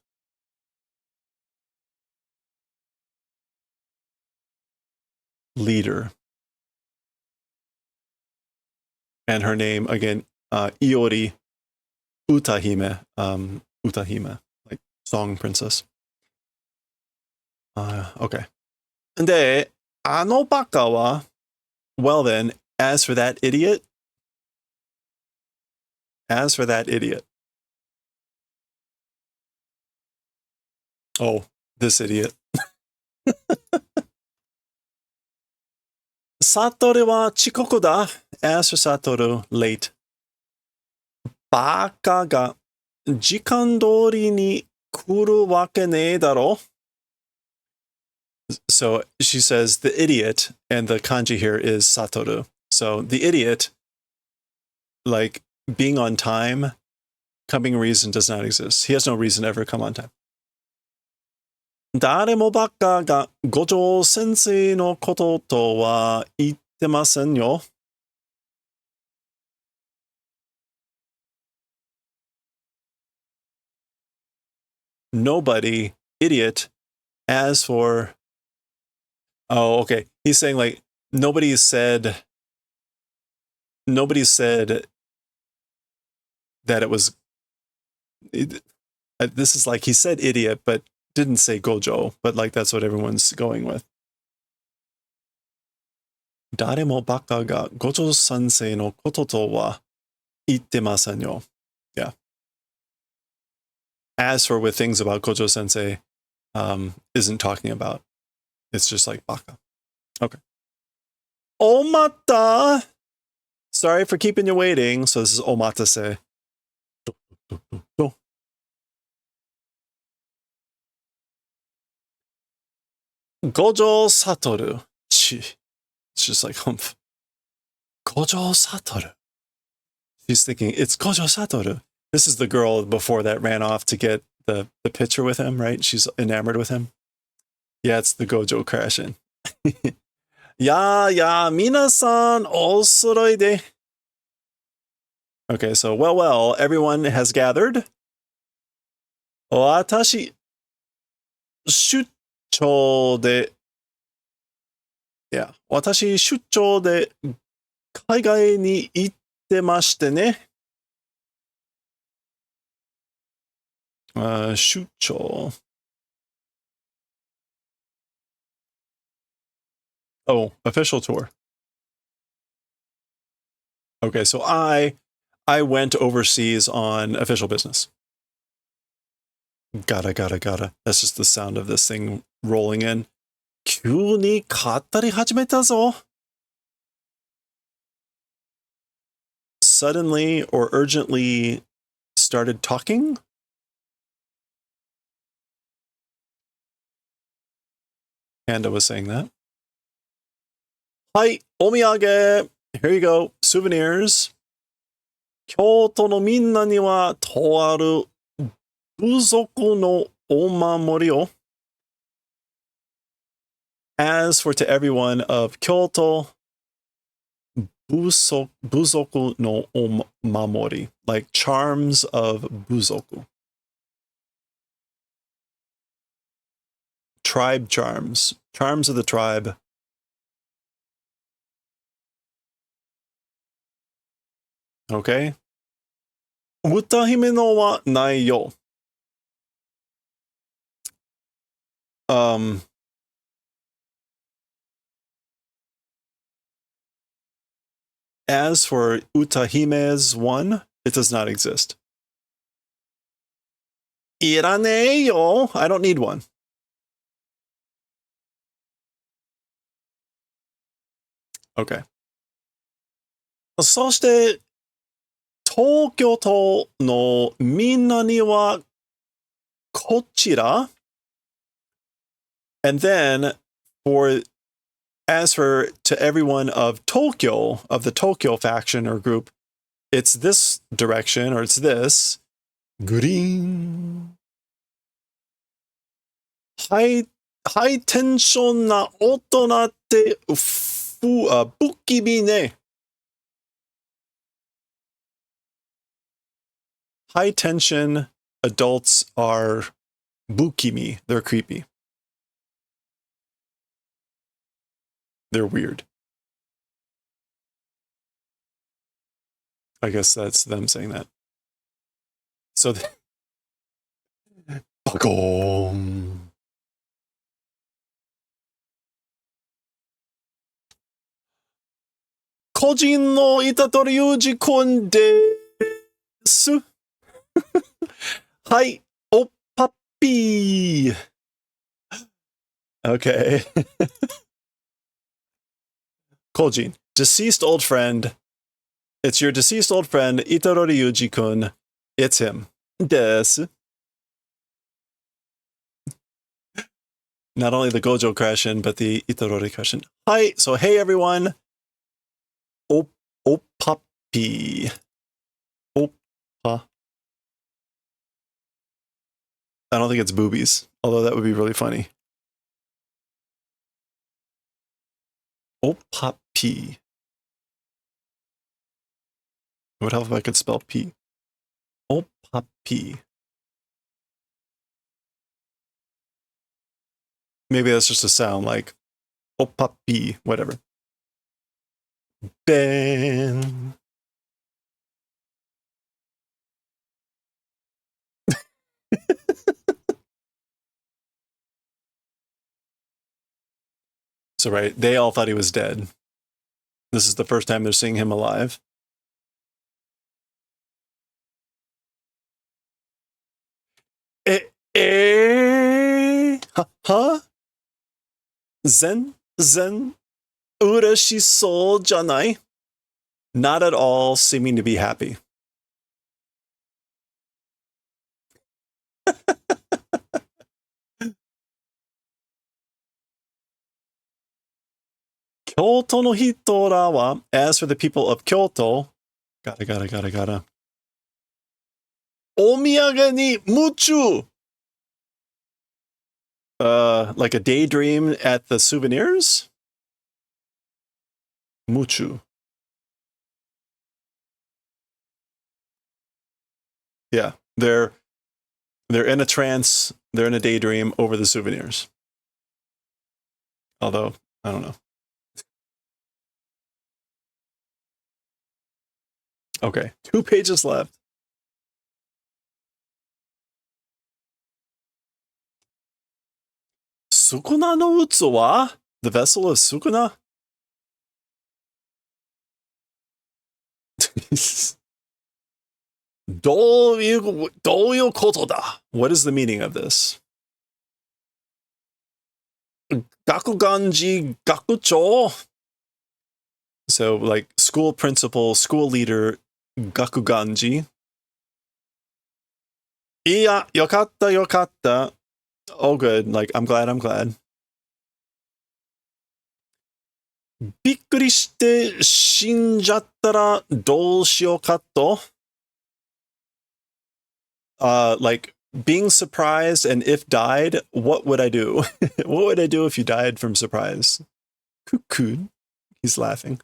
Leader. And her name, again, Iori Utahime. Utahime, like song princess. Okay. で、あのバカは, well then, as for that idiot, oh, this idiot. サトルは遅刻だ. As for Satoru, late. バカが時間通りに来るわけねえだろ. So she says the idiot, and the kanji here is Satoru. So the idiot, like being on time, coming reason does not exist. He has no reason to ever come on time. 誰もバカが五条先生のこととは言ってませんよ. Nobody, idiot, as for... Oh, okay. He's saying like, nobody said that it was... this is like, he said idiot, but didn't say gojo, but like that's what everyone's going with. 誰もバカが五条先生のこととは言ってませんよ. Yeah. As for with things about Gojo Sensei, isn't talking about. It's just like baka. Okay. Omata! Sorry for keeping you waiting. So this is omatase. Gojo Satoru. It's just like humph. Gojo Satoru. She's thinking, it's Gojo Satoru. This is the girl before that ran off to get the picture with him, right? She's enamored with him. Yeah, it's the Gojo crashing. Ya, minasan osoroi de. Okay, so, well, everyone has gathered. Watashi shuchou de. Yeah, watashi shuchou de kaigai ni itte mashite ne. Shuchou. Oh, official tour. Okay, so I went overseas on official business. Gotta. That's just the sound of this thing rolling in. 急に語り始めたぞ. Suddenly or urgently started talking? Panda was saying that. Hi, omiyage. Here you go. Souvenirs. 京都のみんなにはとある部族のお守りを. As for to everyone of Kyoto, 部族のお守り, like charms of buzoku. Tribe charms. Charms of the tribe. Okay. 歌姫のはないよ. As for Utahime's one, it does not exist. いらねえよ. I don't need one. Okay. そして、東京都のみんなにはこちら. And then, as for to everyone of Tokyo, of the Tokyo faction or group, it's this direction or it's this. Green. ハイテンションな大人って不気味ね。High tension adults are bukimi. They're creepy. They're weird. I guess that's them saying that. So, Bagong. Kojin no Itatori Yuji kun desu. Hi, puppy. Okay. Kojin, deceased old friend. It's your deceased old friend, Itarori Yuji-kun. It's him. Desu. Not only the Gojo question, but the Itarori question. Hi, so hey everyone. Puppy. Oppa. I don't think it's boobies, although that would be really funny. Puppy. It would help if I could spell P. Puppy. Maybe that's just a sound like puppy, whatever. Ben. So, right, they all thought he was dead. This is the first time they're seeing him alive. Huh? Zen? Urashishou janai? Not at all seeming to be happy. Kyoto no hitora wa, as for the people of Kyoto, gotta. Omiyaga ni muchu! Like a daydream at the souvenirs? Muchu. Yeah, they're in a trance, they're in a daydream over the souvenirs. Although, I don't know. Okay, 2 pages left. Sukuna no Utsu wa? The vessel of Sukuna? どういうことだ? What is the meaning of this? Gakuganji gakuchou? So, like, school principal, school leader, Gakuganji. Iya, yokatta. Oh, good. Like, I'm glad. びっくりして死んじゃったらどうしようかと? Like, being surprised and if died, what would I do? What would I do if you died from surprise? Cuckoo. He's laughing.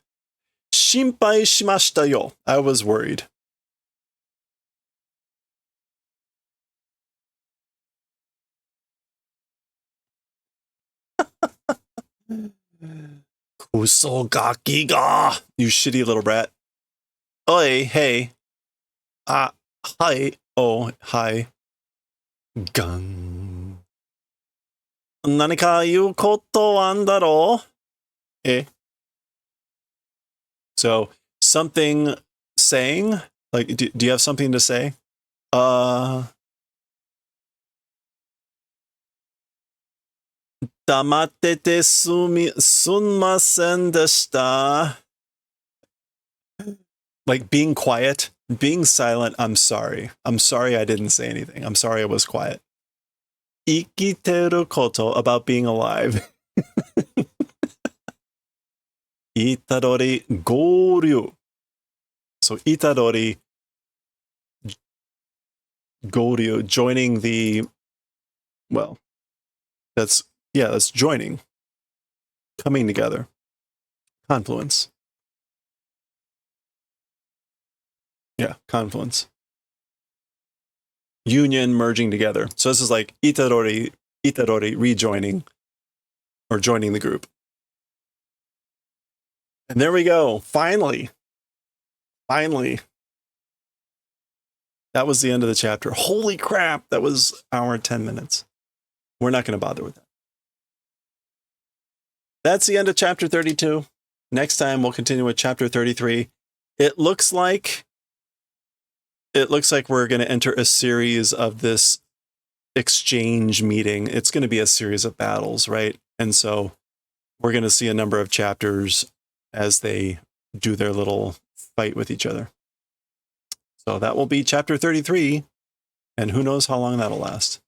心配しましたよ. I was worried. Kusogaki ga! You shitty little brat. Oi, hey. Hi. Oh, hi. Gun. 何か言うことはあんだろう? Eh? So, something saying? Like, do you have something to say? 黙っててすんませんでした. Like being quiet, being silent, I'm sorry. I'm sorry I didn't say anything. I'm sorry I was quiet. 生きてること about being alive. イタドリ合流. So Itadori Goryu joining the, well, That's joining, coming together, confluence. Yeah, confluence. Union, merging together. So this is like Itarori rejoining or joining the group. And there we go. Finally. That was the end of the chapter. Holy crap. That was an hour and 10 minutes. We're not going to bother with that. That's the end of chapter 32. Next time we'll continue with chapter 33. It looks like we're going to enter a series of this exchange meeting. It's going to be a series of battles, right? And so we're going to see a number of chapters as they do their little fight with each other. So that will be chapter 33, and who knows how long that'll last.